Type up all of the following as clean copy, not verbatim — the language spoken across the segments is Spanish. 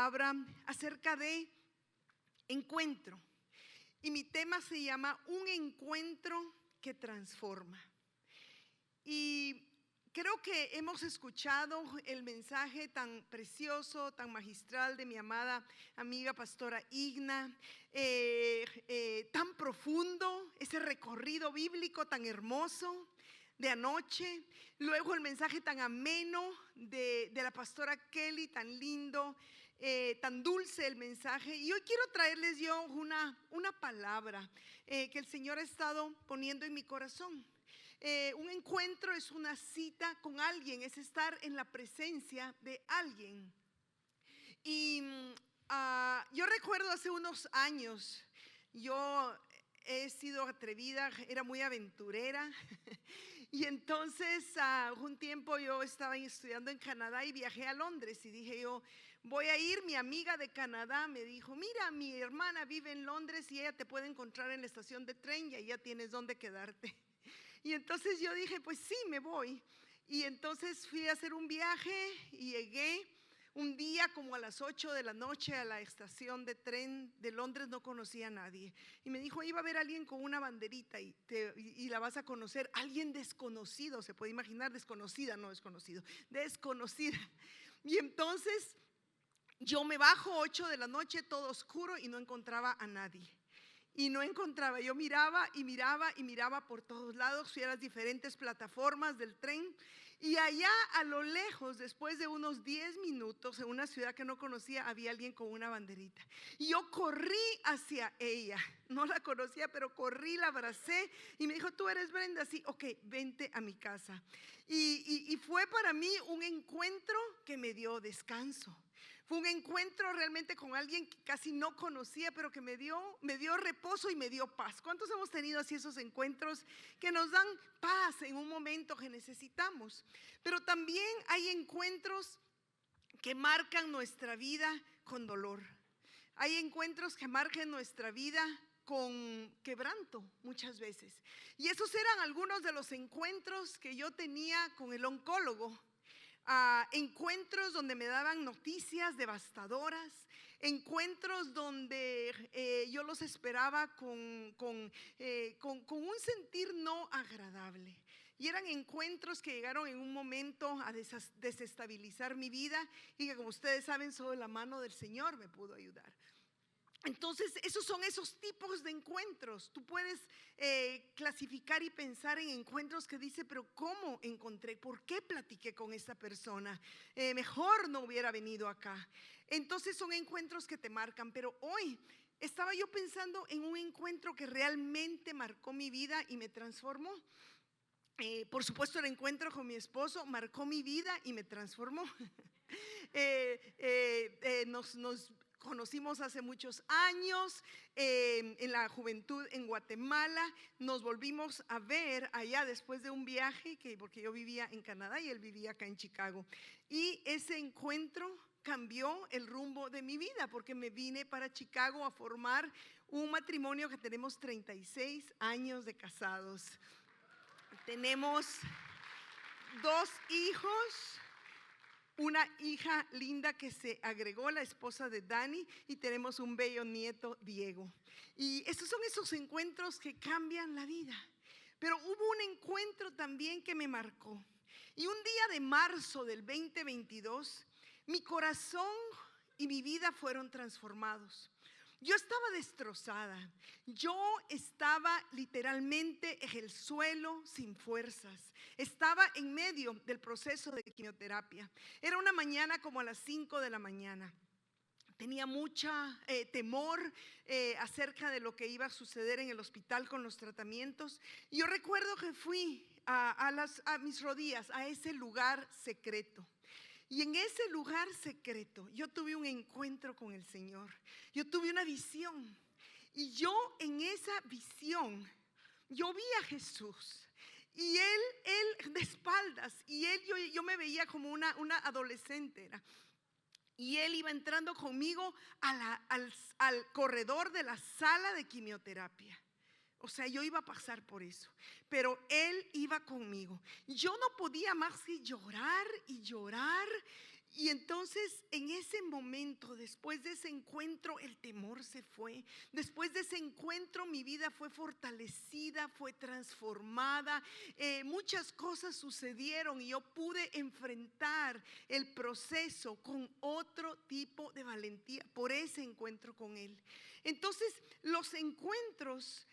palabra acerca de encuentro. Y mi tema se llama Un encuentro que transforma. Y creo que hemos escuchado el mensaje tan precioso, tan magistral de mi amada amiga pastora Igna, tan profundo, ese recorrido bíblico tan hermoso de anoche. Luego el mensaje tan ameno de la pastora Kelly, tan lindo, tan dulce el mensaje. Y hoy quiero traerles yo una palabra que el Señor ha estado poniendo en mi corazón. Un encuentro es una cita con alguien, es estar en la presencia de alguien. Y yo recuerdo hace unos años, yo he sido atrevida, era muy aventurera. Y entonces un tiempo yo estaba estudiando en Canadá y viajé a Londres y dije yo, voy a ir. Mi amiga de Canadá me dijo, mira, mi hermana vive en Londres y ella te puede encontrar en la estación de tren y ahí ya tienes dónde quedarte. Y entonces yo dije, pues sí, me voy. Y entonces fui a hacer un viaje y llegué un día como a las 8 de la noche a la estación de tren de Londres. No conocía a nadie. Y me dijo, iba a haber alguien con una banderita y la vas a conocer. Alguien desconocido, se puede imaginar, desconocida, no desconocido, desconocida. Y entonces yo me bajo 8 de la noche, todo oscuro, y no encontraba a nadie. Y no encontraba, yo miraba y miraba y miraba por todos lados, fui a las diferentes plataformas del tren y allá a lo lejos, después de unos 10 minutos, en una ciudad que no conocía, había alguien con una banderita. Y yo corrí hacia ella, no la conocía, pero corrí, la abracé y me dijo, ¿tú eres Brenda? Sí, ok, vente a mi casa. Y fue para mí un encuentro que me dio descanso. Fue un encuentro realmente con alguien que casi no conocía, pero que me dio reposo y me dio paz. ¿Cuántos hemos tenido así esos encuentros que nos dan paz en un momento que necesitamos? Pero también hay encuentros que marcan nuestra vida con dolor. Hay encuentros que marcan nuestra vida con quebranto muchas veces. Y esos eran algunos de los encuentros que yo tenía con el oncólogo. Encuentros donde me daban noticias devastadoras, encuentros donde yo los esperaba con un sentir no agradable. Y eran encuentros que llegaron en un momento a desestabilizar mi vida y que, como ustedes saben, solo la mano del Señor me pudo ayudar. Entonces, esos son esos tipos de encuentros. Tú puedes clasificar y pensar en encuentros que dice, pero ¿cómo encontré? ¿Por qué platiqué con esta persona? Mejor no hubiera venido acá. Entonces son encuentros que te marcan. Pero hoy estaba yo pensando en un encuentro que realmente marcó mi vida y me transformó. Por supuesto, el encuentro con mi esposo marcó mi vida y me transformó. Nos conocimos hace muchos años en la juventud en Guatemala. Nos volvimos a ver allá después de un viaje, porque yo vivía en Canadá y él vivía acá en Chicago. Y ese encuentro cambió el rumbo de mi vida, porque me vine para Chicago a formar un matrimonio que tenemos 36 años de casados. Tenemos 2 hijos. Una hija linda que se agregó, la esposa de Dani, y tenemos un bello nieto, Diego. Y estos son esos encuentros que cambian la vida. Pero hubo un encuentro también que me marcó. Y un día de marzo del 2022, mi corazón y mi vida fueron transformados. Yo estaba destrozada, yo estaba literalmente en el suelo sin fuerzas, estaba en medio del proceso de quimioterapia. Era una mañana como a las 5 de la mañana. Tenía mucha temor acerca de lo que iba a suceder en el hospital con los tratamientos. Y yo recuerdo que fui a mis rodillas a ese lugar secreto. Y en ese lugar secreto yo tuve un encuentro con el Señor. Yo tuve una visión. Y yo en esa visión, yo vi a Jesús. Y él de espaldas. Y yo me veía como una adolescente. Y él iba entrando conmigo al corredor de la sala de quimioterapia. O sea, yo iba a pasar por eso, pero él iba conmigo. Yo no podía más que llorar y llorar Y entonces en ese momento, después de ese encuentro, el temor se fue. Después de ese encuentro mi vida fue fortalecida, fue transformada. Muchas cosas sucedieron y yo pude enfrentar el proceso con otro tipo de valentía por ese encuentro con Él. Entonces los encuentros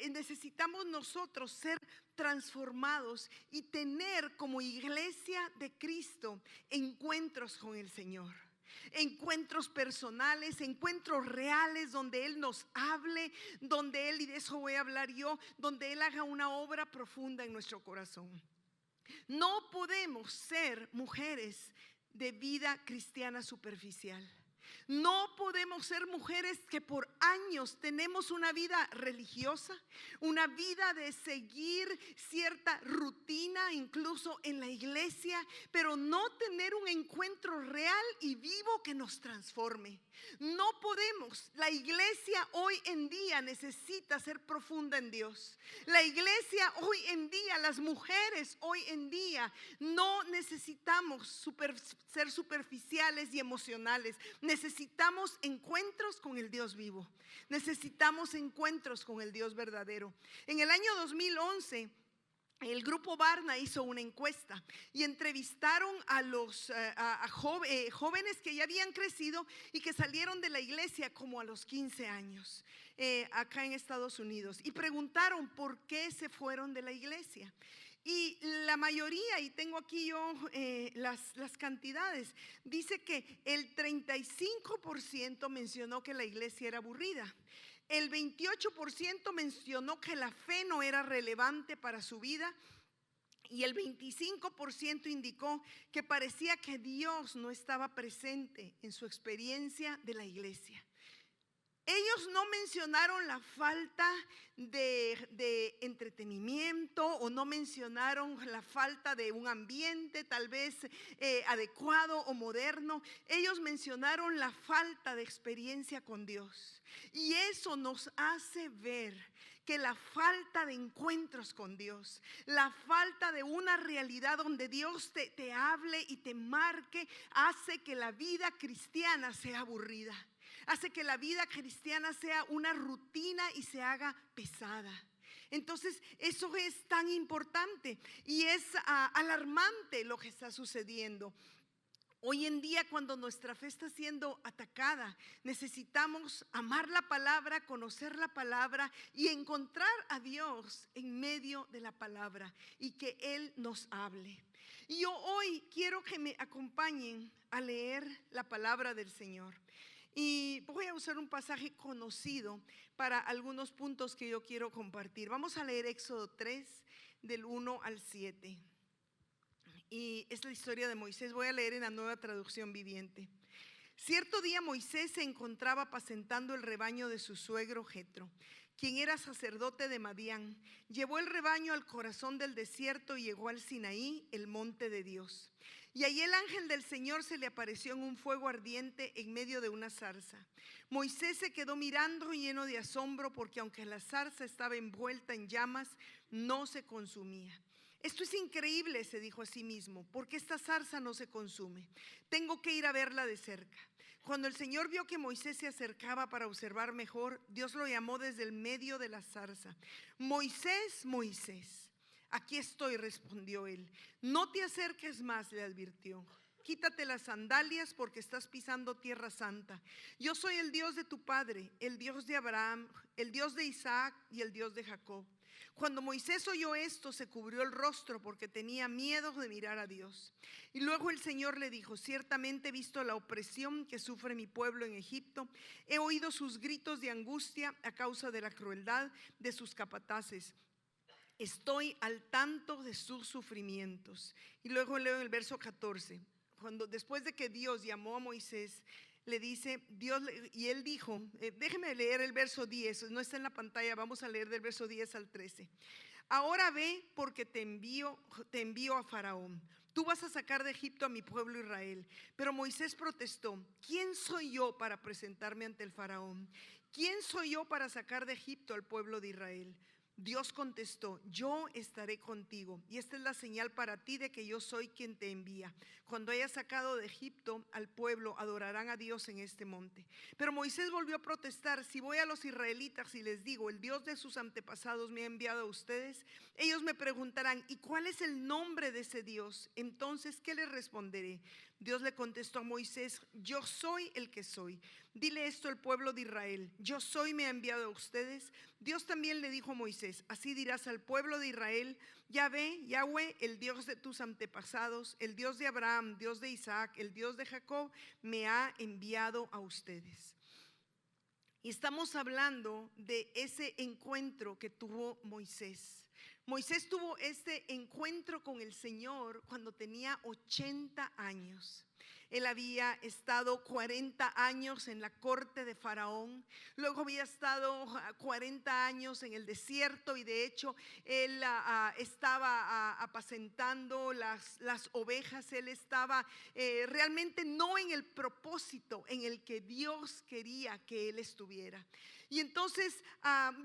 necesitamos nosotros ser transformados y tener como iglesia de Cristo encuentros con el Señor. Encuentros personales, encuentros reales donde Él nos hable, donde Él, y de eso voy a hablar yo, donde Él haga una obra profunda en nuestro corazón. No podemos ser mujeres de vida cristiana superficial. No podemos ser mujeres que por años tenemos una vida religiosa, una vida de seguir cierta rutina, incluso en la iglesia, pero no tener un encuentro real y vivo que nos transforme. No podemos. La iglesia hoy en día necesita ser profunda en Dios. La iglesia hoy en día, las mujeres hoy en día, no necesitamos ser superficiales y emocionales. Necesitamos encuentros con el Dios vivo. Necesitamos encuentros con el Dios verdadero. En el año 2011, el grupo Barna hizo una encuesta y entrevistaron a los jóvenes que ya habían crecido y que salieron de la iglesia como a los 15 años acá en Estados Unidos, y preguntaron por qué se fueron de la iglesia. Y la mayoría, y tengo aquí yo las cantidades, dice que el 35% mencionó que la iglesia era aburrida. El 28% mencionó que la fe no era relevante para su vida. Y el 25% indicó que parecía que Dios no estaba presente en su experiencia de la iglesia. Ellos no mencionaron la falta de entretenimiento, o no mencionaron la falta de un ambiente tal vez adecuado o moderno. Ellos mencionaron la falta de experiencia con Dios. Y eso nos hace ver que la falta de encuentros con Dios, la falta de una realidad donde Dios te hable y te marque, hace que la vida cristiana sea aburrida. Hace que la vida cristiana sea una rutina y se haga pesada. Entonces eso es tan importante y es alarmante lo que está sucediendo. Hoy en día, cuando nuestra fe está siendo atacada, necesitamos amar la palabra, conocer la palabra y encontrar a Dios en medio de la palabra y que Él nos hable. Y yo hoy quiero que me acompañen a leer la palabra del Señor. Y voy a usar un pasaje conocido para algunos puntos que yo quiero compartir. Vamos a leer Éxodo 3, del 1 al 7. Y es la historia de Moisés. Voy a leer en la Nueva Traducción Viviente. Cierto día Moisés se encontraba apacentando el rebaño de su suegro Jetro, quien era sacerdote de Madián. Llevó el rebaño al corazón del desierto y llegó al Sinaí, el monte de Dios. Y allí el ángel del Señor se le apareció en un fuego ardiente en medio de una zarza. Moisés se quedó mirando lleno de asombro, porque aunque la zarza estaba envuelta en llamas, no se consumía. Esto es increíble, se dijo a sí mismo, porque esta zarza no se consume. Tengo que ir a verla de cerca. Cuando el Señor vio que Moisés se acercaba para observar mejor, Dios lo llamó desde el medio de la zarza. Moisés, Moisés. Aquí estoy, respondió él. No te acerques más, le advirtió. Quítate las sandalias porque estás pisando tierra santa. Yo soy el Dios de tu padre, el Dios de Abraham, el Dios de Isaac y el Dios de Jacob. Cuando Moisés oyó esto, se cubrió el rostro porque tenía miedo de mirar a Dios. Y luego el Señor le dijo: ciertamente he visto la opresión que sufre mi pueblo en Egipto. He oído sus gritos de angustia a causa de la crueldad de sus capataces. Estoy al tanto de sus sufrimientos. Y luego leo en el verso 14, después de que Dios llamó a Moisés, le dice Dios, y él dijo, déjeme leer el verso 10, no está en la pantalla, vamos a leer del verso 10 al 13. Ahora ve, porque te envío a Faraón. Tú vas a sacar de Egipto a mi pueblo Israel. Pero Moisés protestó: ¿quién soy yo para presentarme ante el Faraón? ¿Quién soy yo para sacar de Egipto al pueblo de Israel? Dios contestó: yo estaré contigo, y esta es la señal para ti de que yo soy quien te envía. Cuando hayas sacado de Egipto al pueblo, adorarán a Dios en este monte. Pero Moisés volvió a protestar: si voy a los israelitas y les digo, el Dios de sus antepasados me ha enviado a ustedes, ellos me preguntarán: ¿y cuál es el nombre de ese Dios? Entonces, ¿qué les responderé? Dios le contestó a Moisés: yo soy el que soy. Dile esto al pueblo de Israel: yo soy, me ha enviado a ustedes. Dios también le dijo a Moisés: así dirás al pueblo de Israel: Yahweh, el Dios de tus antepasados, el Dios de Abraham, Dios de Isaac, el Dios de Jacob, me ha enviado a ustedes. Y estamos hablando de ese encuentro que tuvo Moisés. Moisés tuvo este encuentro con el Señor cuando tenía 80 años. Él había estado 40 años en la corte de Faraón, luego había estado 40 años en el desierto, y de hecho él estaba apacentando las ovejas. Él estaba realmente no en el propósito en el que Dios quería que él estuviera. Y entonces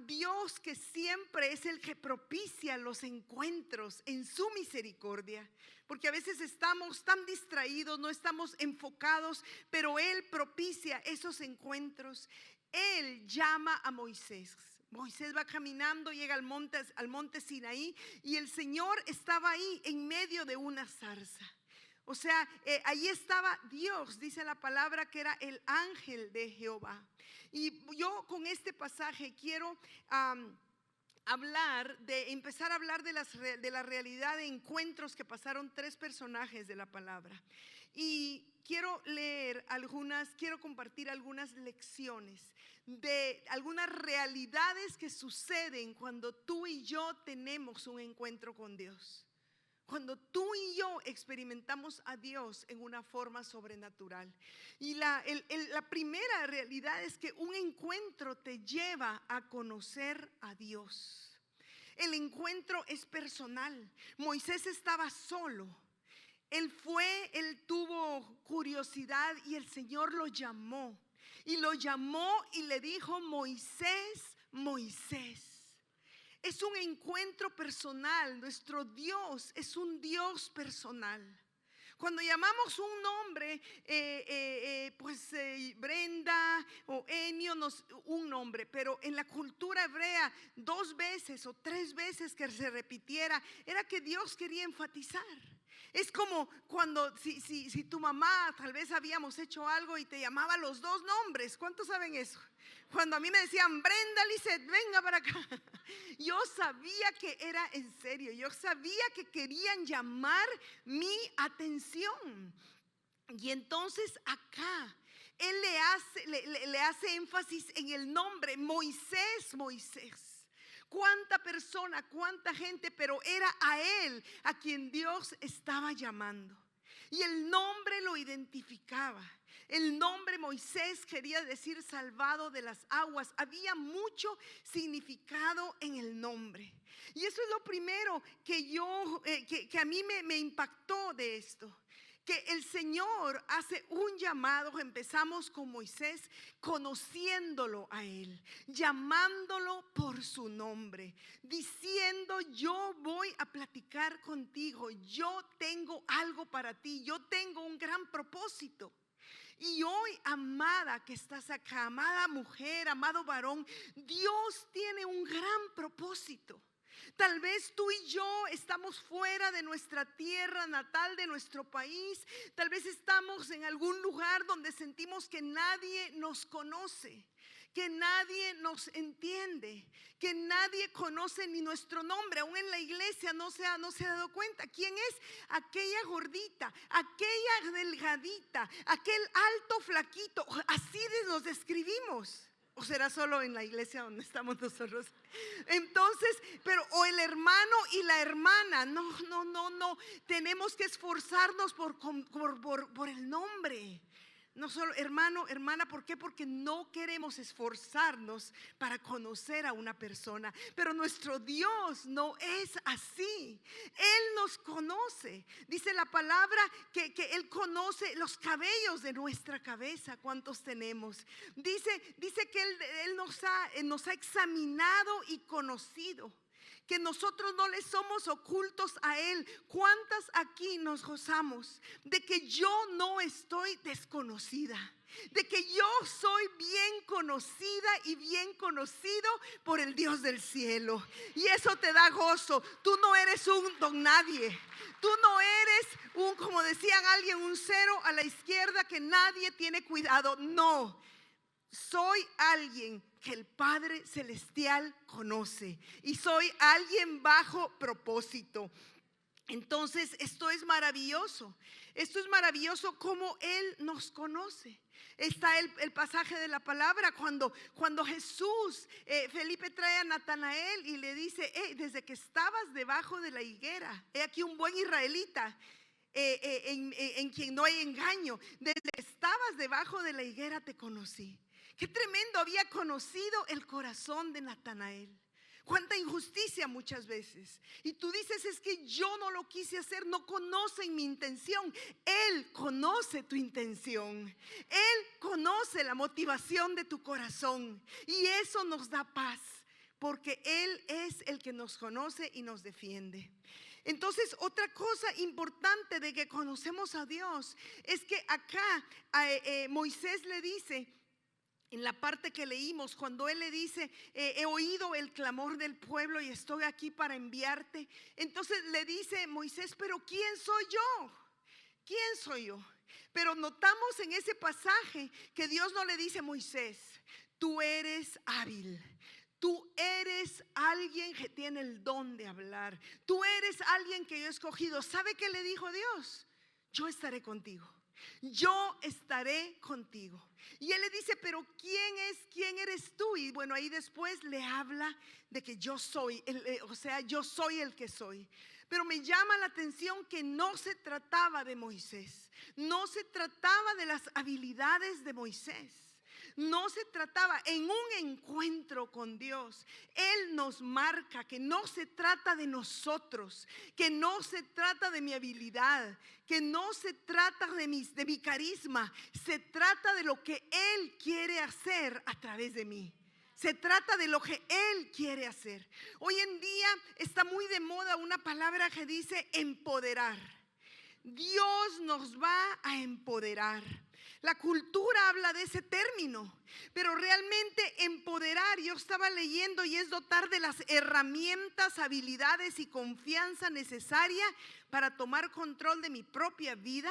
Dios, que siempre es el que propicia los encuentros en su misericordia, porque a veces estamos tan distraídos, no estamos enfocados, pero Él propicia esos encuentros. Él llama a Moisés. Moisés va caminando, llega al monte Sinaí, y el Señor estaba ahí en medio de una zarza. O sea, ahí estaba Dios, dice la palabra que era el ángel de Jehová. Y yo con este pasaje quiero empezar a hablar de la realidad de encuentros que pasaron 3 personajes de la palabra. Y quiero quiero compartir algunas lecciones de algunas realidades que suceden cuando tú y yo tenemos un encuentro con Dios. Cuando tú y yo experimentamos a Dios en una forma sobrenatural. Y la primera realidad es que un encuentro te lleva a conocer a Dios. El encuentro es personal. Moisés estaba solo. Él tuvo curiosidad, y el Señor lo llamó. Y lo llamó y le dijo: Moisés, Moisés. Es un encuentro personal. Nuestro Dios es un Dios personal. Cuando llamamos un nombre, Brenda o Enio, un nombre, pero en la cultura hebrea 2 veces o 3 veces que se repitiera, era que Dios quería enfatizar. Es como cuando si tu mamá, tal vez habíamos hecho algo y te llamaba los 2 nombres. ¿Cuántos saben eso? Cuando a mí me decían: Brenda, Lizeth, venga para acá, yo sabía que era en serio. Yo sabía que querían llamar mi atención. Y entonces acá él le hace énfasis en el nombre: Moisés, Moisés. Cuánta persona, cuánta gente, pero era a él a quien Dios estaba llamando. Y el nombre lo identificaba. El nombre Moisés quería decir salvado de las aguas. Había mucho significado en el nombre. Y eso es lo primero que a mí me impactó de esto. Que el Señor hace un llamado. Empezamos con Moisés, conociéndolo a él, llamándolo por su nombre, diciendo: yo voy a platicar contigo, yo tengo algo para ti, yo tengo un gran propósito. Y hoy, amada que estás acá, amada mujer, amado varón, Dios tiene un gran propósito. Tal vez tú y yo estamos fuera de nuestra tierra natal, de nuestro país. Tal vez estamos en algún lugar donde sentimos que nadie nos conoce, que nadie nos entiende, que nadie conoce ni nuestro nombre. Aún en la iglesia no se ha dado cuenta quién es aquella gordita, aquella delgadita, aquel alto flaquito. Así nos describimos. ¿O será solo en la iglesia donde estamos nosotros? Entonces, o el hermano y la hermana. No. Tenemos que esforzarnos por el nombre. no solo hermano, hermana, ¿por qué? Porque no queremos esforzarnos para conocer a una persona. Pero nuestro Dios no es así. Él nos conoce. Dice la palabra que Él conoce los cabellos de nuestra cabeza. ¿Cuántos tenemos? Dice que Él nos ha examinado y conocido, que nosotros no le somos ocultos a Él. ¿Cuántas aquí nos gozamos de que yo no estoy desconocida? De que yo soy bien conocida y bien conocido por el Dios del cielo. Y eso te da gozo. Tú no eres un don nadie. Tú no eres un, como decían alguien, un cero a la izquierda que nadie tiene cuidado. No. Soy alguien que el Padre Celestial conoce y soy alguien bajo propósito. Entonces esto es maravilloso. Esto es maravilloso como Él nos conoce. Está el pasaje de la palabra cuando Jesús, Felipe trae a Natanael y le dice: desde que estabas debajo de la higuera, he aquí un buen israelita, en quien no hay engaño. Desde que estabas debajo de la higuera te conocí. Qué tremendo, había conocido el corazón de Natanael. Cuánta injusticia muchas veces. Y tú dices: es que yo no lo quise hacer, no conocen mi intención. Él conoce tu intención. Él conoce la motivación de tu corazón. Y eso nos da paz, porque Él es el que nos conoce y nos defiende. Entonces, otra cosa importante de que conocemos a Dios es que acá Moisés le dice, en la parte que leímos, cuando él le dice: he oído el clamor del pueblo y estoy aquí para enviarte. Entonces le dice Moisés: pero ¿quién soy yo? ¿Quién soy yo? Pero notamos en ese pasaje que Dios no le dice: Moisés, tú eres hábil. Tú eres alguien que tiene el don de hablar. Tú eres alguien que yo he escogido. ¿Sabe qué le dijo Dios? Yo estaré contigo. Yo estaré contigo. Y él le dice: pero ¿quién eres tú? Y bueno, ahí después le habla de que yo soy, yo soy el que soy. Pero me llama la atención que no se trataba de Moisés, no se trataba de las habilidades de Moisés. No se trataba, en un encuentro con Dios, Él nos marca que no se trata de nosotros, que no se trata de mi habilidad, que no se trata de mi carisma. Se trata de lo que Él quiere hacer a través de mí. Se trata de lo que Él quiere hacer. Hoy en día está muy de moda una palabra que dice empoderar. Dios nos va a empoderar. La cultura habla de ese término, pero realmente empoderar, yo estaba leyendo, y es dotar de las herramientas, habilidades y confianza necesaria para tomar control de mi propia vida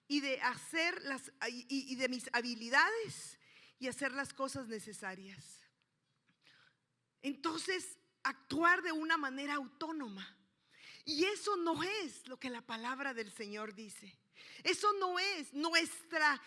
y de hacer y de mis habilidades y hacer las cosas necesarias. Entonces, actuar de una manera autónoma. Y eso no es lo que la palabra del Señor dice. Eso no es nuestra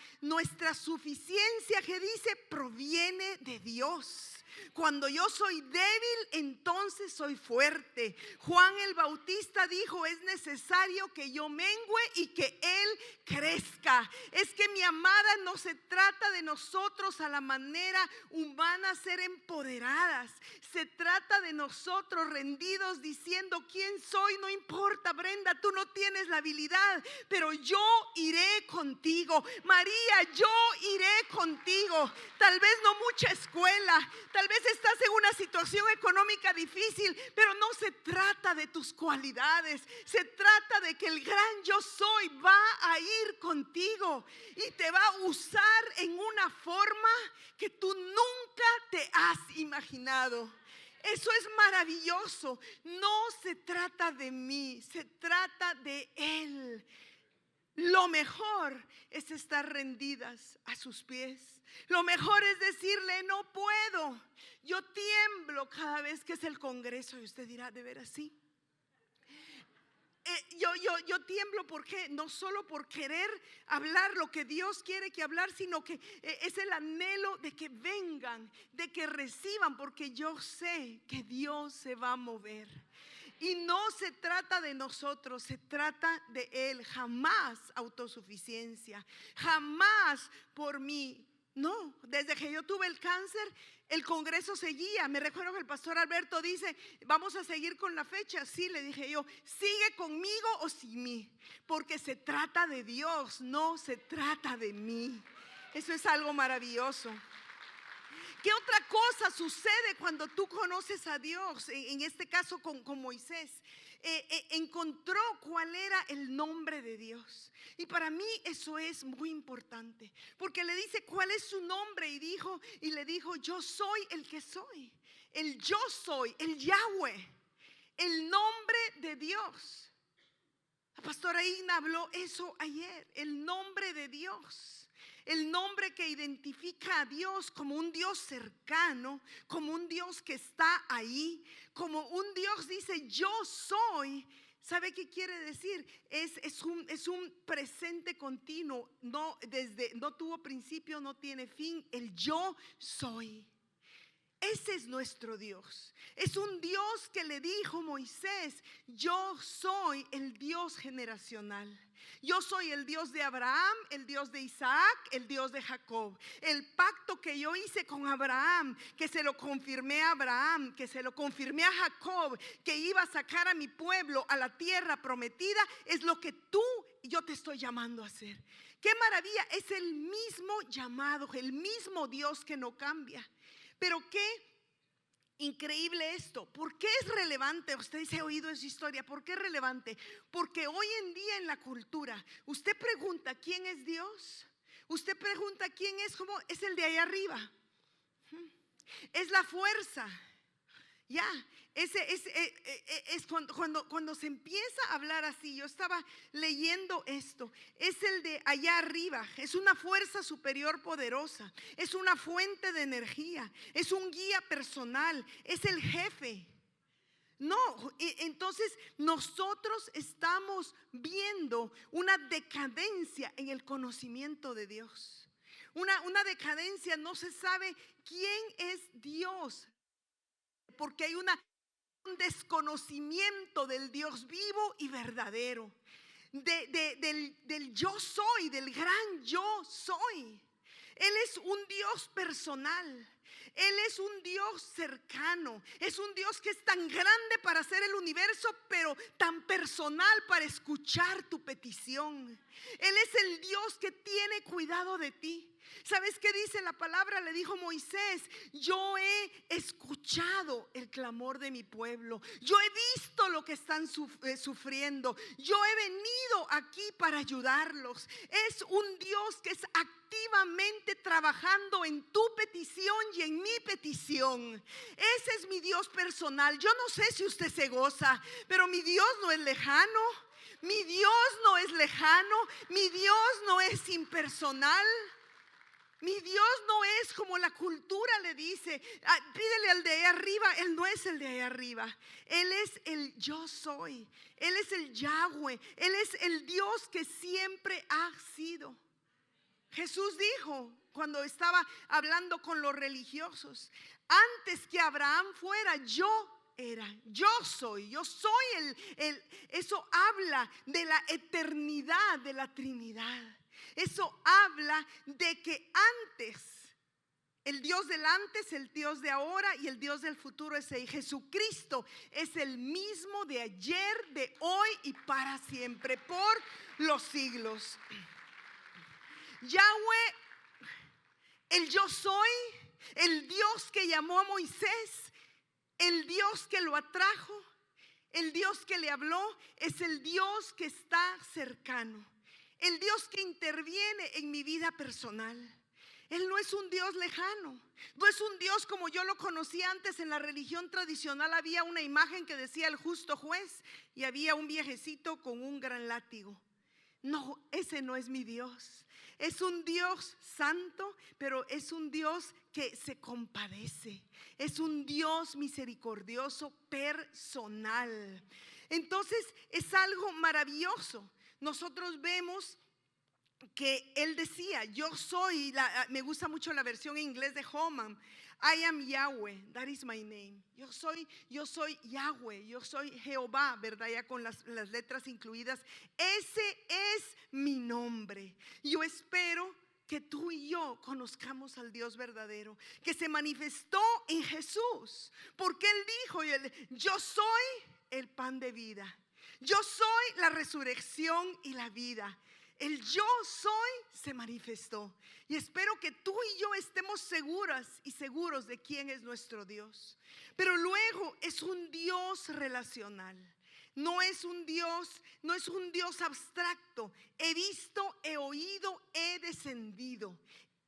suficiencia, que dice proviene de Dios. Cuando yo soy débil, entonces soy fuerte. Juan el Bautista dijo: es necesario que yo mengüe y que Él crezca. Es que, mi amada, no se trata de nosotros a la manera humana ser empoderadas. Se trata de nosotros rendidos, diciendo: ¿quién soy? No importa, Brenda, tú no tienes la habilidad, pero yo iré contigo. María, yo iré contigo. Tal vez no mucha escuela, tal vez estás en una situación económica difícil, pero no se trata de tus cualidades. Se trata de que el gran yo soy va a ir contigo y te va a usar en una forma que tú nunca te has imaginado. Eso es maravilloso. No se trata de mí, se trata de Él. Lo mejor es estar rendidas a sus pies. Lo mejor es decirle: no puedo. Yo tiemblo cada vez que es el Congreso. Y usted dirá: ¿de veras sí? Yo tiemblo, ¿por qué? No solo por querer hablar lo que Dios quiere que hablar, sino que es el anhelo de que vengan, de que reciban, porque yo sé que Dios se va a mover. Y no se trata de nosotros, se trata de Él. Jamás autosuficiencia, jamás por mí. No, desde que yo tuve el cáncer, el congreso seguía. Me recuerdo que el pastor Alberto dice, vamos a seguir con la fecha. Sí, le dije yo, sigue conmigo o sin mí, porque se trata de Dios, no se trata de mí. Eso es algo maravilloso. ¿Qué otra cosa sucede cuando tú conoces a Dios? En este caso con Moisés. Encontró cuál era el nombre de Dios. Y para mí eso es muy importante, porque le dice cuál es su nombre y le dijo, yo soy el que soy. El yo soy, el Yahweh, el nombre de Dios. La pastora Igna habló eso ayer, el nombre de Dios. El nombre que identifica a Dios como un Dios cercano, como un Dios que está ahí, como un Dios dice yo soy. ¿Sabe qué quiere decir? Es un presente continuo, no tuvo principio, no tiene fin, el yo soy. Ese es nuestro Dios. Es un Dios que le dijo a Moisés, yo soy el Dios generacional. Yo soy el Dios de Abraham, el Dios de Isaac, el Dios de Jacob. El pacto que yo hice con Abraham, que se lo confirmé a Abraham, que se lo confirmé a Jacob, que iba a sacar a mi pueblo a la tierra prometida, es lo que tú y yo te estoy llamando a hacer. Qué maravilla, es el mismo llamado, el mismo Dios que no cambia. Pero qué increíble esto. ¿Por qué es relevante? Usted se ha oído esa historia. ¿Por qué es relevante? Porque hoy en día en la cultura, usted pregunta ¿quién es Dios? Usted pregunta ¿quién es? ¿Cómo? Es el de ahí arriba. Es la fuerza. Ya, es cuando se empieza a hablar así. Yo estaba leyendo esto. Es el de allá arriba. Es una fuerza superior poderosa. Es una fuente de energía. Es un guía personal. Es el jefe. No, entonces nosotros estamos viendo una decadencia en el conocimiento de Dios. Una decadencia, no se sabe quién es Dios. Porque hay un desconocimiento del Dios vivo y verdadero, del yo soy, del gran yo soy. Él es un Dios personal. Él es un Dios cercano. Es un Dios que es tan grande para hacer el universo, pero tan personal para escuchar tu petición. Él es el Dios que tiene cuidado de ti. ¿Sabes qué dice la palabra? Le dijo Moisés, yo he escuchado el clamor de mi pueblo. Yo he visto lo que están sufriendo. Yo he venido aquí para ayudarlos. Es un Dios que es activamente trabajando en tu petición y en mi petición. Ese es mi Dios personal. Yo no sé si usted se goza, pero mi Dios no es lejano. Mi Dios no es lejano. Mi Dios no es impersonal. Mi Dios no es como la cultura le dice, pídele al de ahí arriba. Él no es el de ahí arriba. Él es el yo soy. Él es el Yahweh. Él es el Dios que siempre ha sido. Jesús dijo cuando estaba hablando con los religiosos, antes que Abraham fuera, yo era, yo soy eso habla de la eternidad de la Trinidad. Eso habla de que antes, el Dios del antes, el Dios de ahora y el Dios del futuro es Él. Jesucristo es el mismo de ayer, de hoy y para siempre, por los siglos. Yahweh, el yo soy, el Dios que llamó a Moisés, el Dios que lo atrajo, el Dios que le habló, es el Dios que está cercano. El Dios que interviene en mi vida personal. Él no es un Dios lejano. No es un Dios como yo lo conocía antes. En la religión tradicional había una imagen que decía el justo juez y había un viejecito con un gran látigo. No, ese no es mi Dios. Es un Dios santo, pero es un Dios que se compadece. Es un Dios misericordioso, personal. Entonces es algo maravilloso. Nosotros vemos que él decía, yo soy, me gusta mucho la versión en inglés de Holman. I am Yahweh, that is my name. Yo soy Yahweh, yo soy Jehová, ¿verdad? Ya con las letras incluidas. Ese es mi nombre. Yo espero que tú y yo conozcamos al Dios verdadero, que se manifestó en Jesús, porque Él dijo, yo soy el pan de vida, yo soy la resurrección y la vida. El yo soy se manifestó. Y espero que tú y yo estemos seguras y seguros de quién es nuestro Dios. Pero luego es un Dios relacional. No es un Dios abstracto. He visto, he oído, he descendido.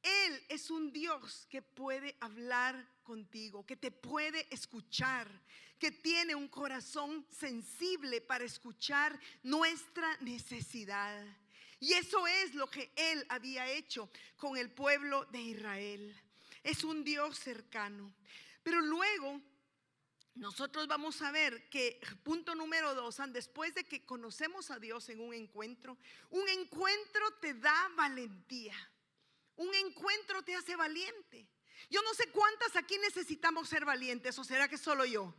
Él es un Dios que puede hablar contigo, que te puede escuchar, que tiene un corazón sensible para escuchar nuestra necesidad. Y eso es lo que Él había hecho con el pueblo de Israel. Es un Dios cercano. Pero luego nosotros vamos a ver que punto número 2, después de que conocemos a Dios en un encuentro te da valentía. Un encuentro te hace valiente. Yo no sé cuántas aquí necesitamos ser valientes, o será que solo yo.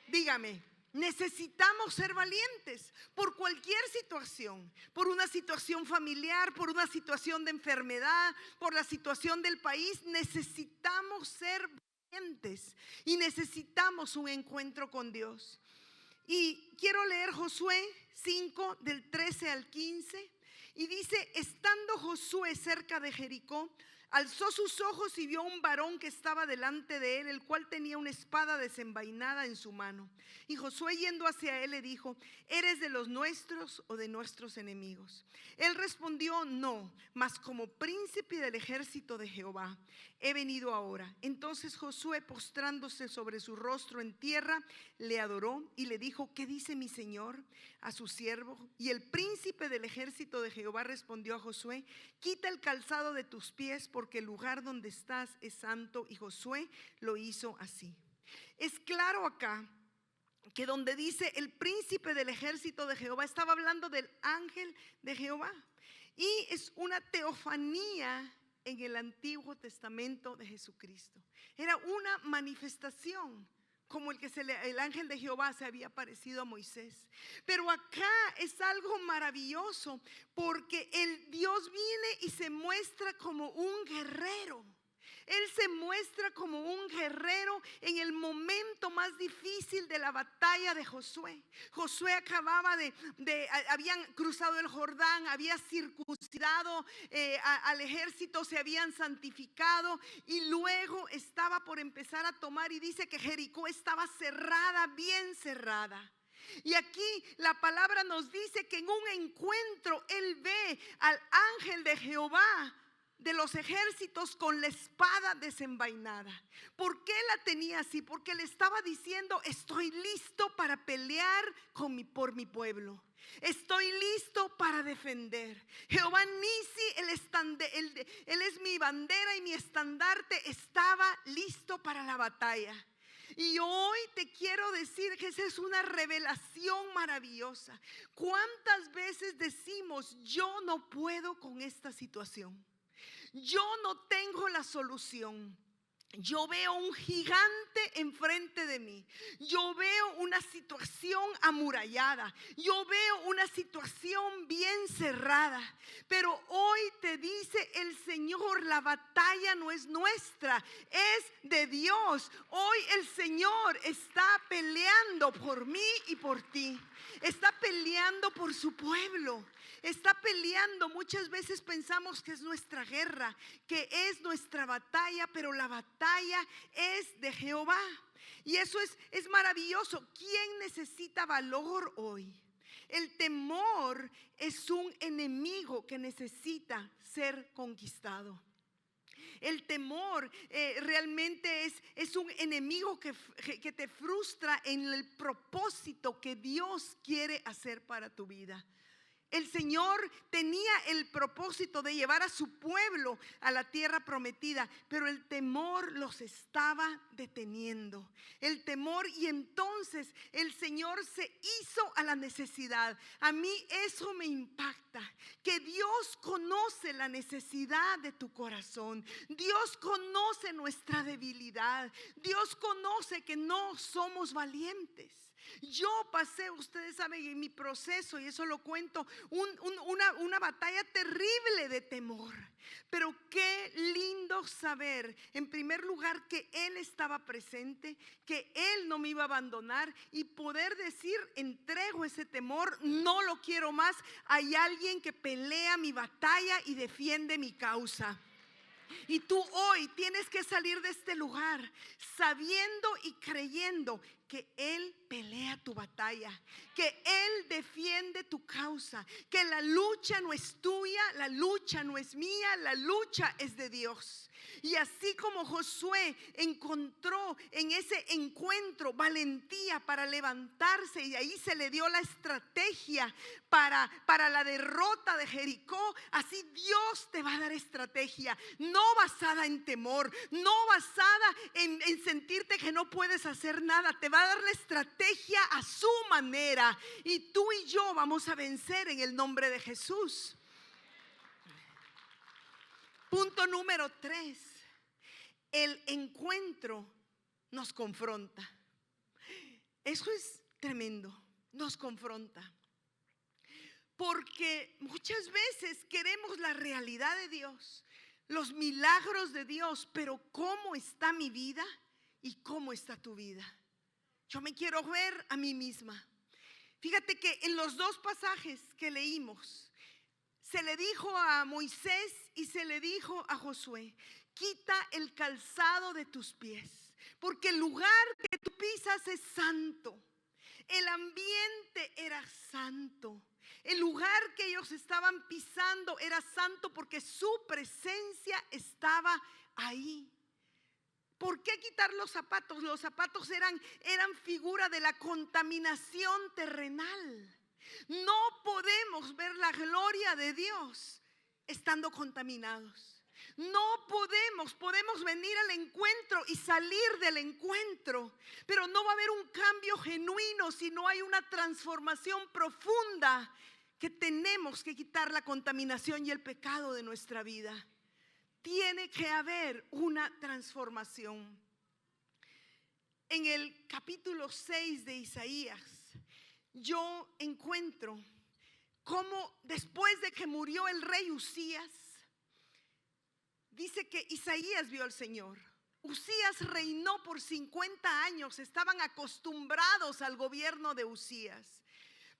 Dígame. Necesitamos ser valientes por cualquier situación, por una situación familiar, por una situación de enfermedad, por la situación del país. Necesitamos ser valientes y necesitamos un encuentro con Dios. Y quiero leer Josué 5 del 13 al 15 y dice: estando Josué cerca de Jericó, alzó sus ojos y vio un varón que estaba delante de él, el cual tenía una espada desenvainada en su mano. Y Josué, yendo hacia él, le dijo: ¿eres de los nuestros o de nuestros enemigos? Él respondió: no, mas como príncipe del ejército de Jehová he venido ahora. Entonces Josué, postrándose sobre su rostro en tierra, le adoró y le dijo: ¿qué dice mi señor a su siervo? Y el príncipe del ejército de Jehová respondió a Josué: quita el calzado de tus pies, porque el lugar donde estás es santo. Y Josué lo hizo así. Es claro acá que donde dice el príncipe del ejército de Jehová, estaba hablando del ángel de Jehová. Y es una teofanía en el Antiguo Testamento de Jesucristo. Era una manifestación como el ángel de Jehová se había parecido a Moisés. Pero acá es algo maravilloso, porque el Dios viene y se muestra como un guerrero. Él se muestra como un guerrero en el momento más difícil de la batalla de Josué. Josué acababa habían cruzado el Jordán, había circuncidado al ejército, se habían santificado y luego estaba por empezar a tomar, y dice que Jericó estaba cerrada, bien cerrada. Y aquí la palabra nos dice que en un encuentro él ve al ángel de Jehová de los ejércitos con la espada desenvainada. ¿Por qué la tenía así? Porque le estaba diciendo: estoy listo para pelear por mi pueblo. Estoy listo para defender. Jehová Nisi, él es mi bandera y mi estandarte, estaba listo para la batalla. Y hoy te quiero decir que esa es una revelación maravillosa. ¿Cuántas veces decimos: yo no puedo con esta situación? Yo no tengo la solución. Yo veo un gigante enfrente de mí. Yo veo una situación amurallada. Yo veo una situación bien cerrada. Pero hoy te dice el Señor: la batalla no es nuestra, es de Dios. Hoy el Señor está peleando por mí y por ti. Está peleando por su pueblo. Está peleando. Muchas veces pensamos que es nuestra guerra, que es nuestra batalla, pero la batalla es de Jehová. Y eso es maravilloso. ¿Quién necesita valor hoy? El temor es un enemigo que necesita ser conquistado. El temor realmente es un enemigo que te frustra en el propósito que Dios quiere hacer para tu vida. El Señor tenía el propósito de llevar a su pueblo a la tierra prometida, pero el temor los estaba deteniendo. El temor, y entonces el Señor se hizo a la necesidad. A mí eso me impacta, que Dios conoce la necesidad de tu corazón. Dios conoce nuestra debilidad. Dios conoce que no somos valientes. Yo pasé, ustedes saben, en mi proceso, y eso lo cuento, una batalla terrible de temor. Pero qué lindo saber, en primer lugar, que Él estaba presente, que Él no me iba a abandonar, y poder decir: entrego ese temor, no lo quiero más. Hay alguien que pelea mi batalla y defiende mi causa. Y tú hoy tienes que salir de este lugar sabiendo y creyendo que Él pelea tu batalla, que Él defiende tu causa, que la lucha no es tuya, la lucha no es mía, la lucha es de Dios. Y así como Josué encontró en ese encuentro valentía para levantarse, y ahí se le dio la estrategia para la derrota de Jericó, así Dios te va a dar estrategia, no basada en temor, no basada en sentirte que no puedes hacer nada. Te va a dar la estrategia a su manera, y tú y yo vamos a vencer en el nombre de Jesús. Punto número 3. El encuentro nos confronta. Eso es tremendo, nos confronta. Porque muchas veces queremos la realidad de Dios, los milagros de Dios, pero ¿cómo está mi vida y cómo está tu vida? Yo me quiero ver a mí misma. Fíjate que en los dos pasajes que leímos, se le dijo a Moisés y se le dijo a Josué: quita el calzado de tus pies, porque el lugar que tú pisas es santo. El ambiente era santo. El lugar que ellos estaban pisando era santo porque su presencia estaba ahí. ¿Por qué quitar los zapatos? Los zapatos eran figura de la contaminación terrenal. No podemos ver la gloria de Dios estando contaminados. No podemos venir al encuentro y salir del encuentro, pero no va a haber un cambio genuino si no hay una transformación profunda, que tenemos que quitar la contaminación y el pecado de nuestra vida. Tiene que haber una transformación. En el capítulo 6 de Isaías, yo encuentro cómo después de que murió el rey Usías, dice que Isaías vio al Señor. Usías reinó por 50 años, estaban acostumbrados al gobierno de Usías.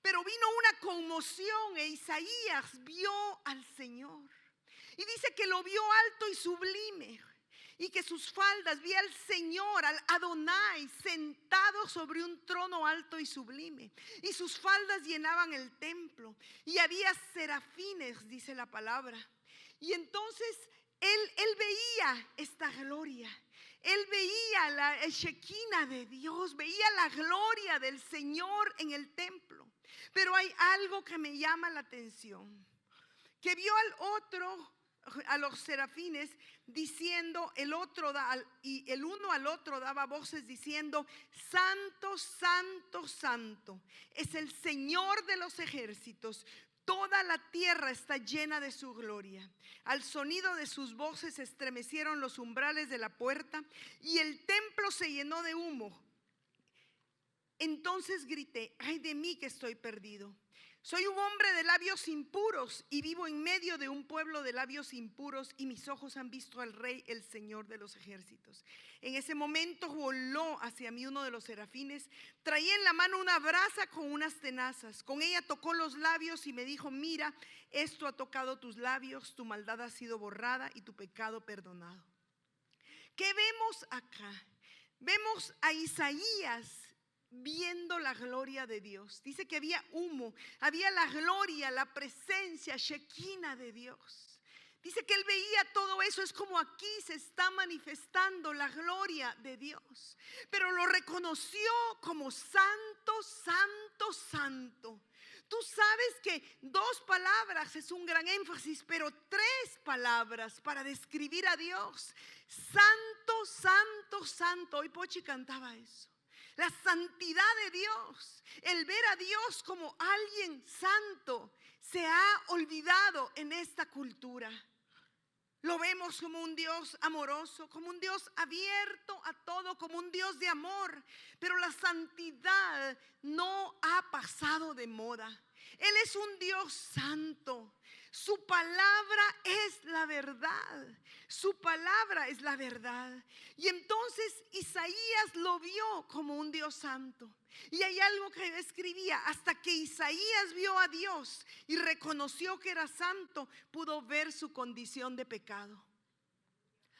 Pero vino una conmoción e Isaías vio al Señor. Y dice que lo vio alto y sublime, y que sus faldas, vi al Señor, al Adonai, sentado sobre un trono alto y sublime, y sus faldas llenaban el templo, y había serafines, dice la palabra. Y entonces él veía esta gloria. Él veía la Shekinah de Dios, veía la gloria del Señor en el templo. Pero hay algo que me llama la atención, que vio a los serafines diciendo, el uno al otro daba voces diciendo: santo, santo, santo es el Señor de los ejércitos. Toda la tierra está llena de su gloria. Al sonido de sus voces se estremecieron los umbrales de la puerta y el templo se llenó de humo. Entonces grité: ay de mí que estoy perdido. Soy un hombre de labios impuros y vivo en medio de un pueblo de labios impuros, y mis ojos han visto al Rey, el Señor de los ejércitos. En ese momento voló hacia mí uno de los serafines. Traía en la mano una brasa con unas tenazas. Con ella tocó los labios y me dijo: mira, esto ha tocado tus labios, tu maldad ha sido borrada y tu pecado perdonado. ¿Qué vemos acá? Vemos a Isaías viendo la gloria de Dios. Dice que había humo, había la gloria, la presencia Shekinah de Dios. Dice que él veía todo eso, es como aquí se está manifestando la gloria de Dios. Pero lo reconoció como santo, santo, santo. Tú sabes que 2 palabras es un gran énfasis, pero 3 palabras para describir a Dios. Santo, santo, santo. Hoy Pochi cantaba eso. La santidad de Dios, el ver a Dios como alguien santo, se ha olvidado en esta cultura. Lo vemos como un Dios amoroso, como un Dios abierto a todo, como un Dios de amor. Pero la santidad no ha pasado de moda. Él es un Dios santo. Su palabra es la verdad. Su palabra es la verdad. Y entonces Isaías lo vio como un Dios santo. Y hay algo que yo escribía: hasta que Isaías vio a Dios y reconoció que era santo, pudo ver su condición de pecado.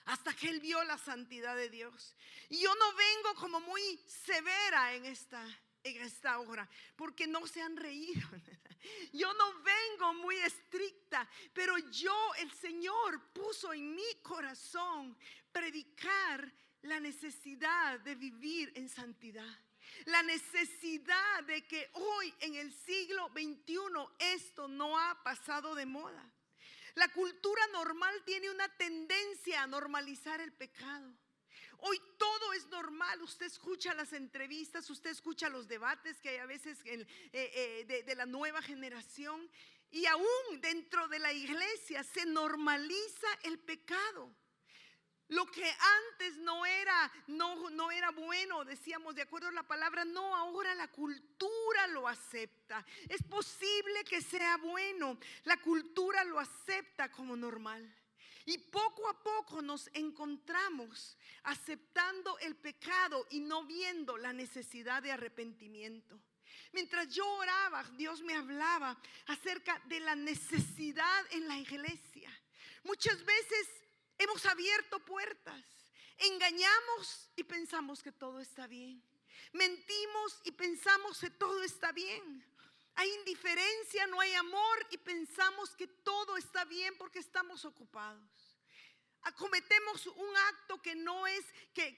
Hasta que él vio la santidad de Dios. Y yo no vengo como muy severa en esta hora, porque no se han reído. Yo no vengo muy estricta, pero el Señor puso en mi corazón predicar la necesidad de vivir en santidad. La necesidad de que hoy en el siglo XXI esto no ha pasado de moda. La cultura normal tiene una tendencia a normalizar el pecado. Hoy todo es normal. Usted escucha las entrevistas, usted escucha los debates que hay a veces de la nueva generación, y aún dentro de la iglesia se normaliza el pecado. Lo que antes no era bueno, decíamos de acuerdo a la palabra, no, ahora la cultura lo acepta. Es posible que sea bueno, la cultura lo acepta como normal. Y poco a poco nos encontramos aceptando el pecado y no viendo la necesidad de arrepentimiento. Mientras yo oraba, Dios me hablaba acerca de la necesidad en la iglesia. Muchas veces hemos abierto puertas, engañamos y pensamos que todo está bien. Mentimos y pensamos que todo está bien. Hay indiferencia, no hay amor y pensamos que todo está bien porque estamos ocupados. Acometemos un acto que no es, que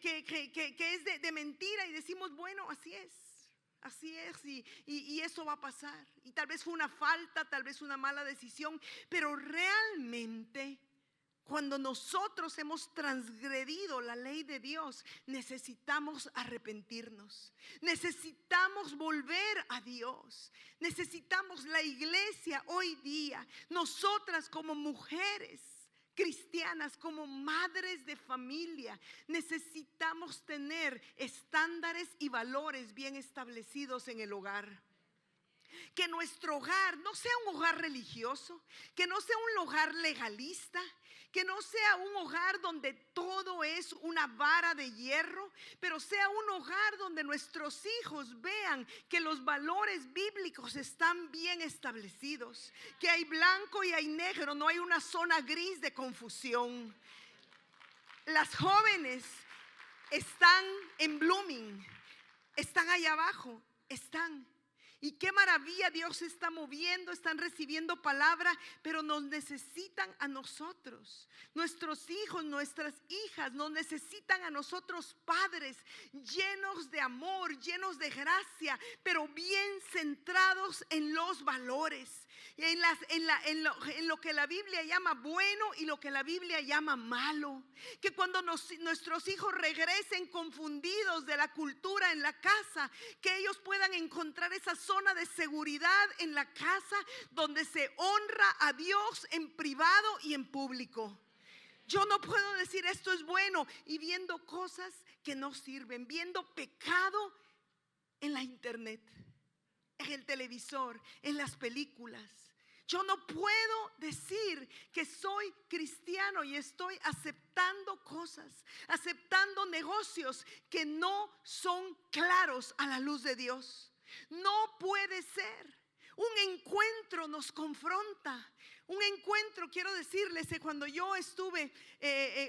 es de mentira, y decimos, bueno, así es y eso va a pasar. Y tal vez fue una falta, tal vez una mala decisión, pero realmente cuando nosotros hemos transgredido la ley de Dios, necesitamos arrepentirnos. Necesitamos volver a Dios. Necesitamos la iglesia hoy día. Nosotras como mujeres cristianas, como madres de familia, necesitamos tener estándares y valores bien establecidos en el hogar. Que nuestro hogar no sea un hogar religioso, que no sea un hogar legalista, que no sea un hogar donde todo es una vara de hierro, pero sea un hogar donde nuestros hijos vean que los valores bíblicos están bien establecidos, que hay blanco y hay negro, no hay una zona gris de confusión. Las jóvenes están en blooming, están allá abajo, y qué maravilla, Dios se está moviendo, están recibiendo palabra, pero nos necesitan a nosotros. Nuestros hijos, nuestras hijas nos necesitan a nosotros, padres llenos de amor, llenos de gracia, pero bien centrados en los valores, en lo que la Biblia llama bueno y lo que la Biblia llama malo. Que cuando nuestros hijos regresen confundidos de la cultura en la casa, que ellos puedan encontrar esa zona de seguridad en la casa donde se honra a Dios en privado y en público. Yo no puedo decir esto es bueno y viendo cosas que no sirven, viendo pecado en la internet, en el televisor, en las películas. Yo no puedo decir que soy cristiano y estoy aceptando cosas, aceptando negocios que no son claros a la luz de Dios. No puede ser. Un encuentro nos confronta. Un encuentro, quiero decirles que cuando yo estuve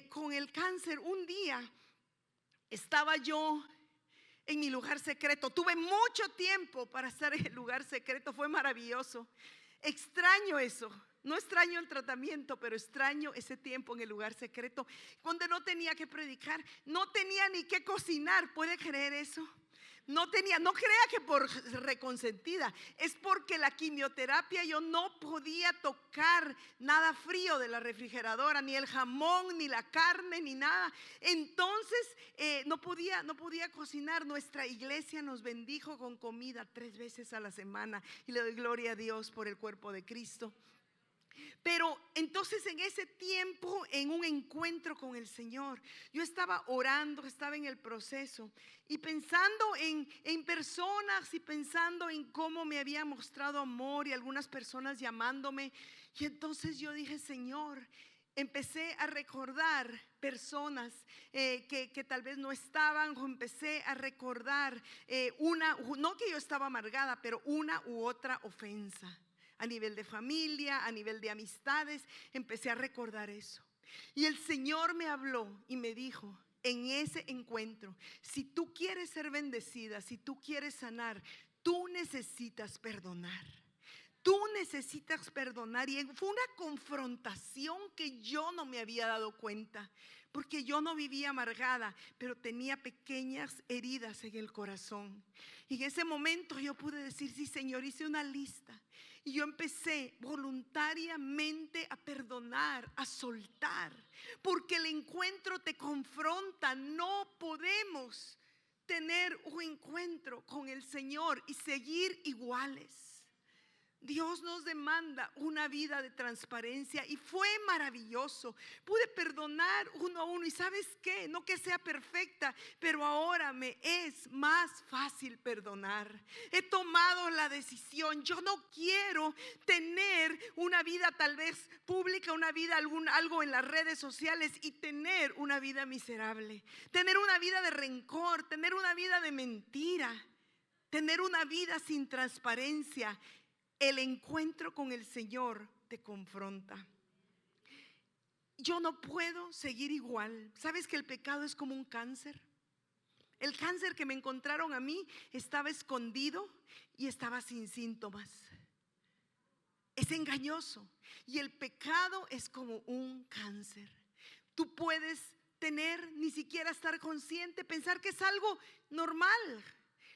con el cáncer, un día estaba yo en mi lugar secreto. Tuve mucho tiempo para estar en el lugar secreto, fue maravilloso. Extraño eso. No extraño el tratamiento, pero extraño ese tiempo en el lugar secreto, donde no tenía que predicar, no tenía ni que cocinar. ¿Puede creer eso? No crea que por reconsentida, es porque la quimioterapia yo no podía tocar nada frío de la refrigeradora, ni el jamón, ni la carne, ni nada. Entonces no podía cocinar. Nuestra iglesia nos bendijo con comida 3 veces a la semana y le doy gloria a Dios por el cuerpo de Cristo. Pero entonces en ese tiempo, en un encuentro con el Señor, yo estaba orando, estaba en el proceso y pensando en personas y pensando en cómo me había mostrado amor y algunas personas llamándome. Y entonces yo dije, Señor, empecé a recordar personas que tal vez no estaban, o empecé a recordar no que yo estaba amargada, pero una u otra ofensa. A nivel de familia, a nivel de amistades, empecé a recordar eso. Y el Señor me habló y me dijo en ese encuentro: si tú quieres ser bendecida, si tú quieres sanar, tú necesitas perdonar. Tú necesitas perdonar. Y fue una confrontación que yo no me había dado cuenta, porque yo no vivía amargada, pero tenía pequeñas heridas en el corazón. Y en ese momento yo pude decir, sí, Señor, hice una lista. Y yo empecé voluntariamente a perdonar, a soltar, porque el encuentro te confronta. No podemos tener un encuentro con el Señor y seguir iguales. Dios nos demanda una vida de transparencia y fue maravilloso. Pude perdonar uno a uno y ¿sabes qué? No que sea perfecta, pero ahora me es más fácil perdonar. He tomado la decisión. Yo no quiero tener una vida tal vez pública, una vida algo en las redes sociales y tener una vida miserable, tener una vida de rencor, tener una vida de mentira, tener una vida sin transparencia. El encuentro con el Señor te confronta. Yo no puedo seguir igual. ¿Sabes que el pecado es como un cáncer? El cáncer que me encontraron a mí estaba escondido y estaba sin síntomas. Es engañoso. Y el pecado es como un cáncer. Tú puedes tener, ni siquiera estar consciente, pensar que es algo normal,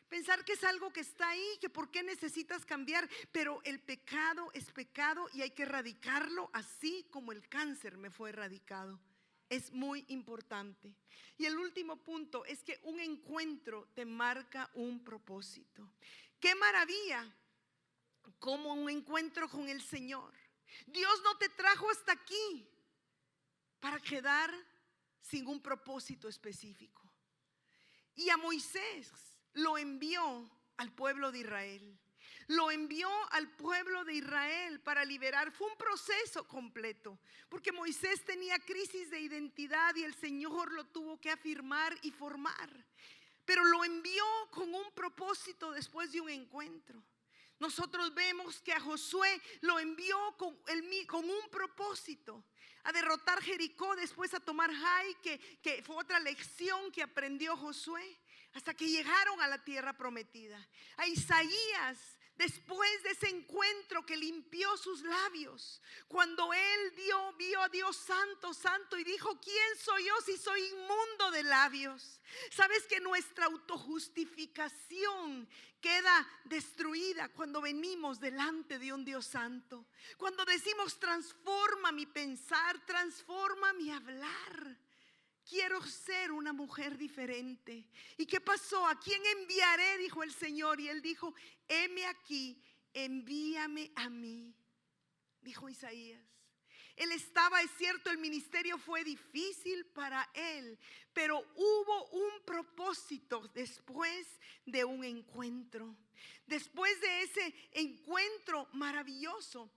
pensar que es algo que está ahí, que por qué necesitas cambiar. Pero el pecado es pecado y hay que erradicarlo así como el cáncer me fue erradicado. Es muy importante. Y el último punto es que un encuentro te marca un propósito. ¡Qué maravilla! Como un encuentro con el Señor. Dios no te trajo hasta aquí para quedar sin un propósito específico. Y a Moisés lo envió al pueblo de Israel. Lo envió al pueblo de Israel para liberar. Fue un proceso completo, porque Moisés tenía crisis de identidad y el Señor lo tuvo que afirmar y formar. Pero lo envió con un propósito después de un encuentro. Nosotros vemos que a Josué lo envió con un propósito: a derrotar Jericó, después a tomar Jai, que fue otra lección que aprendió Josué, hasta que llegaron a la tierra prometida. A Isaías, después de ese encuentro que limpió sus labios, cuando él vio a Dios santo, santo, y dijo: ¿quién soy yo si soy inmundo de labios? Sabes que nuestra autojustificación queda destruida cuando venimos delante de un Dios santo. Cuando decimos: transforma mi pensar, transforma mi hablar. Quiero ser una mujer diferente. ¿Y qué pasó? ¿A quién enviaré?, dijo el Señor. Y él dijo: heme aquí, envíame a mí, dijo Isaías. Él estaba, es cierto, el ministerio fue difícil para él, pero hubo un propósito después de un encuentro. Después de ese encuentro maravilloso,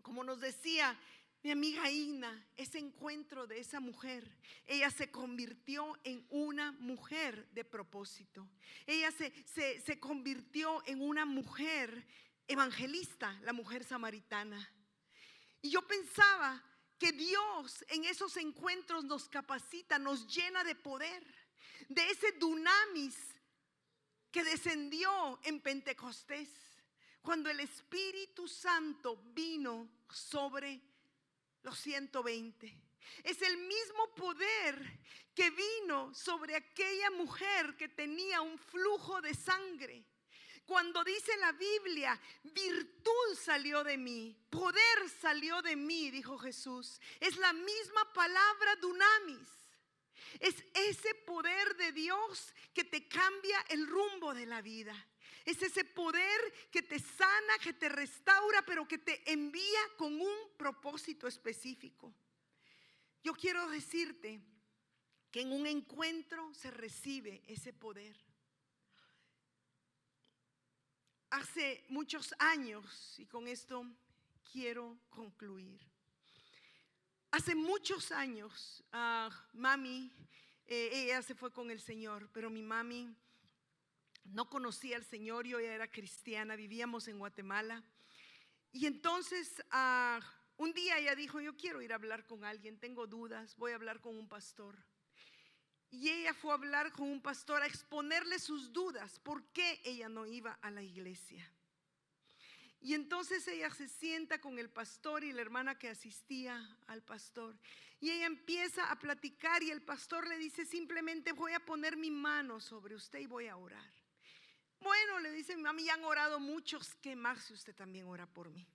como nos decía mi amiga Ina, ese encuentro de esa mujer, ella se convirtió en una mujer de propósito. Ella se convirtió en una mujer evangelista, la mujer samaritana. Y yo pensaba que Dios en esos encuentros nos capacita, nos llena de poder, de ese dunamis que descendió en Pentecostés. cuando el Espíritu Santo vino sobre los 120. Es el mismo poder que vino sobre aquella mujer que tenía un flujo de sangre. Cuando dice la Biblia, virtud salió de mí, poder salió de mí, dijo Jesús. Es la misma palabra dunamis. Es ese poder de Dios que te cambia el rumbo de la vida. Es ese poder que te sana, que te restaura, pero que te envía con un propósito específico. Yo quiero decirte que en un encuentro se recibe ese poder. Hace muchos años, y con esto quiero concluir. Hace muchos años, mami, ella se fue con el Señor, pero mi mami no conocía al Señor, yo ya era cristiana, vivíamos en Guatemala. Y entonces un día ella dijo, yo quiero ir a hablar con alguien, tengo dudas, voy a hablar con un pastor. Y ella fue a hablar con un pastor a exponerle sus dudas, por qué ella no iba a la iglesia. Y entonces ella se sienta con el pastor y la hermana que asistía al pastor. Y ella empieza a platicar y el pastor le dice simplemente, voy a poner mi mano sobre usted y voy a orar. Bueno, le dice, mami, ya han orado muchos, ¿qué más si usted también ora por mí?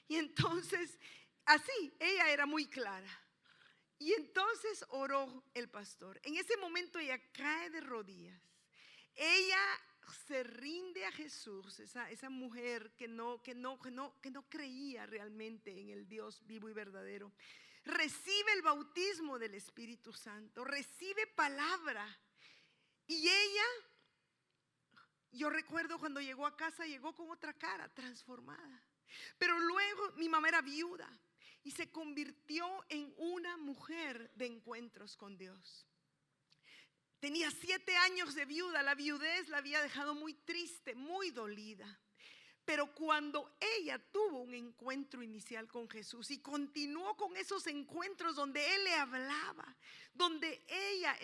Y entonces, así, ella era muy clara. Y entonces oró el pastor. En ese momento ella cae de rodillas. Ella se rinde a Jesús, esa mujer que no creía realmente en el Dios vivo y verdadero. Recibe el bautismo del Espíritu Santo, recibe palabra. Y ella, yo recuerdo cuando llegó a casa, llegó con otra cara transformada. Pero luego mi mamá era viuda y se convirtió en una mujer de encuentros con Dios. Tenía 7 años de viuda, la viudez la había dejado muy triste, muy dolida. Pero cuando ella tuvo un encuentro inicial con Jesús y continuó con esos encuentros donde Él le hablaba, donde ella,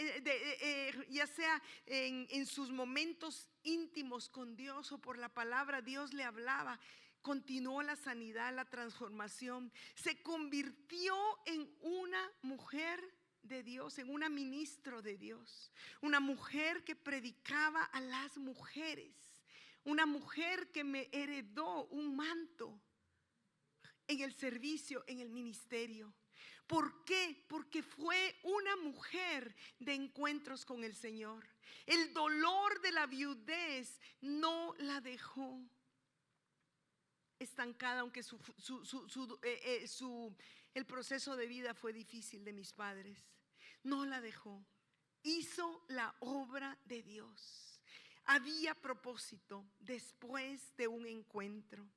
ya sea en sus momentos íntimos con Dios o por la palabra, Dios le hablaba, continuó la sanidad, la transformación, se convirtió en una mujer de Dios, en una ministro de Dios, una mujer que predicaba a las mujeres, una mujer que me heredó un manto en el servicio, en el ministerio. ¿Por qué? Porque fue una mujer de encuentros con el Señor. El dolor de la viudez no la dejó estancada, aunque el proceso de vida fue difícil de mis padres. No la dejó. Hizo la obra de Dios. Había propósito después de un encuentro.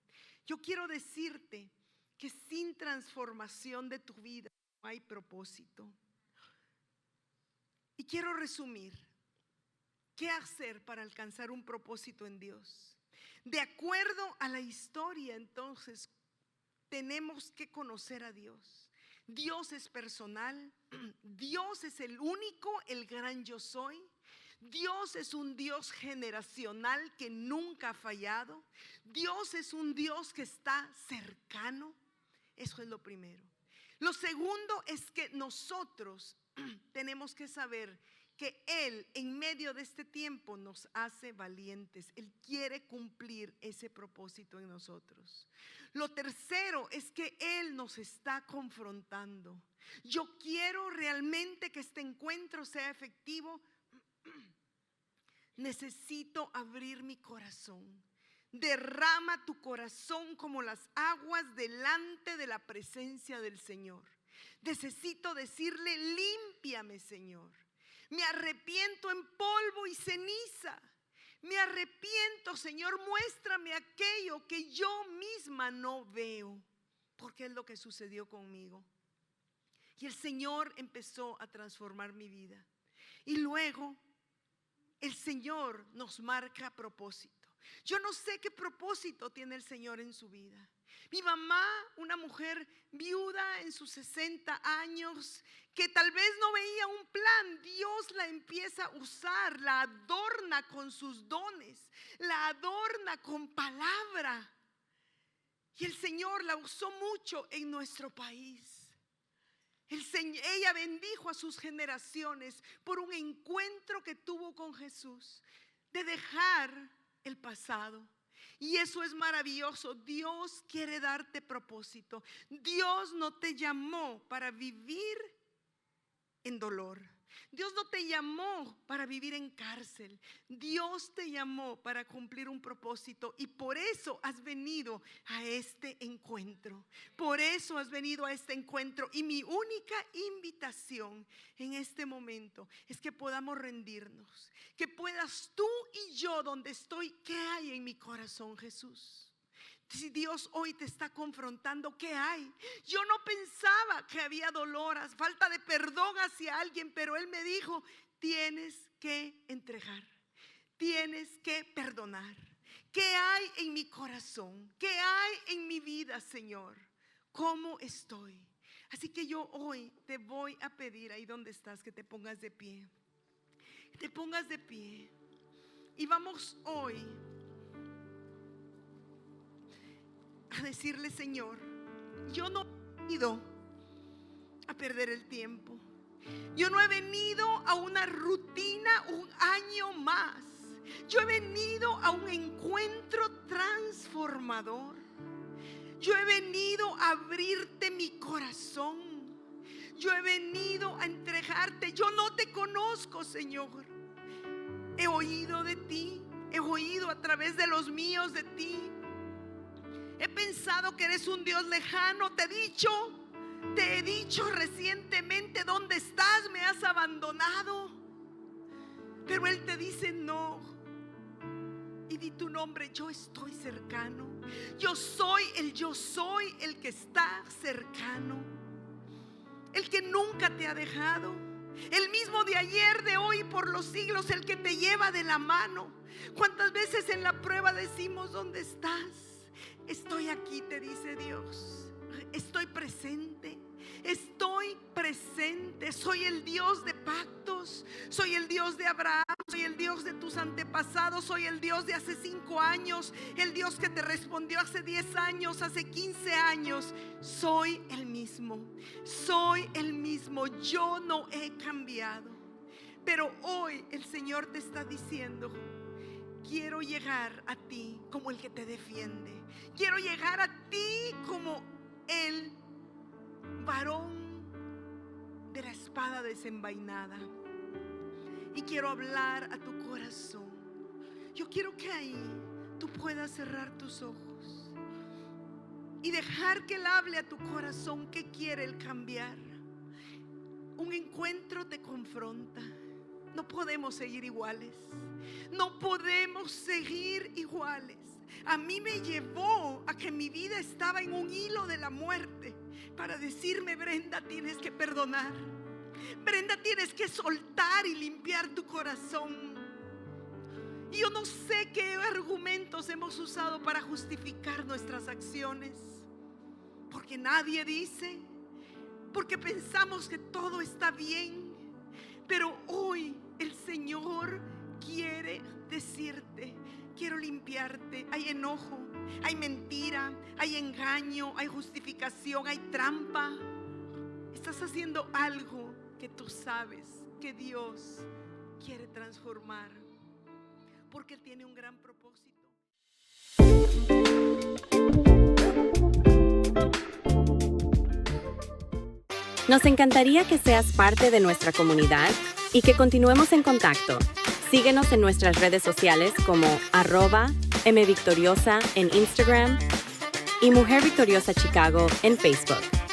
Yo quiero decirte que sin transformación de tu vida no hay propósito. Y quiero resumir. ¿Qué hacer para alcanzar un propósito en Dios? De acuerdo a la historia, entonces, tenemos que conocer a Dios. Dios es personal, Dios es el único, el gran yo soy. Dios es un Dios generacional que nunca ha fallado. Dios es un Dios que está cercano. Eso es lo primero. Lo segundo es que nosotros tenemos que saber que Él en medio de este tiempo nos hace valientes. Él quiere cumplir ese propósito en nosotros. Lo tercero es que Él nos está confrontando. Yo quiero realmente que este encuentro sea efectivo. Necesito abrir mi corazón. Derrama tu corazón como las aguas delante de la presencia del Señor. Necesito decirle, límpiame, Señor. Me arrepiento en polvo y ceniza. Me arrepiento, Señor, muéstrame aquello que yo misma no veo, porque es lo que sucedió conmigo. Y el Señor empezó a transformar mi vida. Y luego el Señor nos marca propósito. Yo no sé qué propósito tiene el Señor en su vida. Mi mamá, una mujer viuda en sus 60 años, que tal vez no veía un plan, Dios la empieza a usar, la adorna con sus dones, la adorna con palabra. Y el Señor la usó mucho en nuestro país. Ella bendijo a sus generaciones por un encuentro que tuvo con Jesús, de dejar el pasado. Y eso es maravilloso. Dios quiere darte propósito. Dios no te llamó para vivir en dolor. Dios no te llamó para vivir en cárcel. Dios te llamó para cumplir un propósito, y por eso has venido a este encuentro. Por eso has venido a este encuentro. Y mi única invitación en este momento es que podamos rendirnos, que puedas tú y yo, donde estoy, ¿qué hay en mi corazón, Jesús? Si Dios hoy te está confrontando, ¿qué hay? Yo no pensaba que había dolor, falta de perdón hacia alguien, pero Él me dijo: tienes que entregar, tienes que perdonar. ¿Qué hay en mi corazón? ¿Qué hay en mi vida, Señor? ¿Cómo estoy? Así que yo hoy te voy a pedir, ahí donde estás, que te pongas de pie. Que te pongas de pie. Y vamos hoy a decirle: Señor, yo no he venido a perder el tiempo. Yo no he venido a una rutina un año más. Yo he venido a un encuentro transformador. Yo he venido a abrirte mi corazón. Yo he venido a entregarte. Yo no te conozco, Señor. He oído de ti. He oído a través de los míos de ti. He pensado que eres un Dios lejano. Te he dicho recientemente: ¿dónde estás? Me has abandonado. Pero Él te dice: no. Y di tu nombre: yo estoy cercano. Yo soy el que está cercano. El que nunca te ha dejado. El mismo de ayer, de hoy, por los siglos. El que te lleva de la mano. ¿Cuántas veces en la prueba decimos: ¿dónde estás? Estoy aquí, te dice Dios. Estoy presente. Estoy presente. Soy el Dios de pactos. Soy el Dios de Abraham. Soy el Dios de tus antepasados. Soy el Dios de hace 5 años. El Dios que te respondió hace 10 años, hace 15 años. Soy el mismo. Soy el mismo. Yo no he cambiado. Pero hoy el Señor te está diciendo: quiero llegar a ti como el que te defiende. Quiero llegar a ti como el varón de la espada desenvainada. Y quiero hablar a tu corazón. Yo quiero que ahí tú puedas cerrar tus ojos y dejar que Él hable a tu corazón. ¿Qué quiere Él cambiar? Un encuentro te confronta. No podemos seguir iguales. No podemos seguir iguales. A mí me llevó a que mi vida estaba en un hilo de la muerte para decirme: Brenda, tienes que perdonar. Brenda, tienes que soltar y limpiar tu corazón. Y yo no sé qué argumentos hemos usado para justificar nuestras acciones. Porque nadie dice. Porque pensamos que todo está bien. Pero hoy el Señor quiere decirte: quiero limpiarte. Hay enojo, hay mentira, hay engaño, hay justificación, hay trampa. Estás haciendo algo que tú sabes que Dios quiere transformar, porque Él tiene un gran propósito. Nos encantaría que seas parte de nuestra comunidad y que continuemos en contacto. Síguenos en nuestras redes sociales como @mvictoriosa en Instagram y Mujer Victoriosa Chicago en Facebook.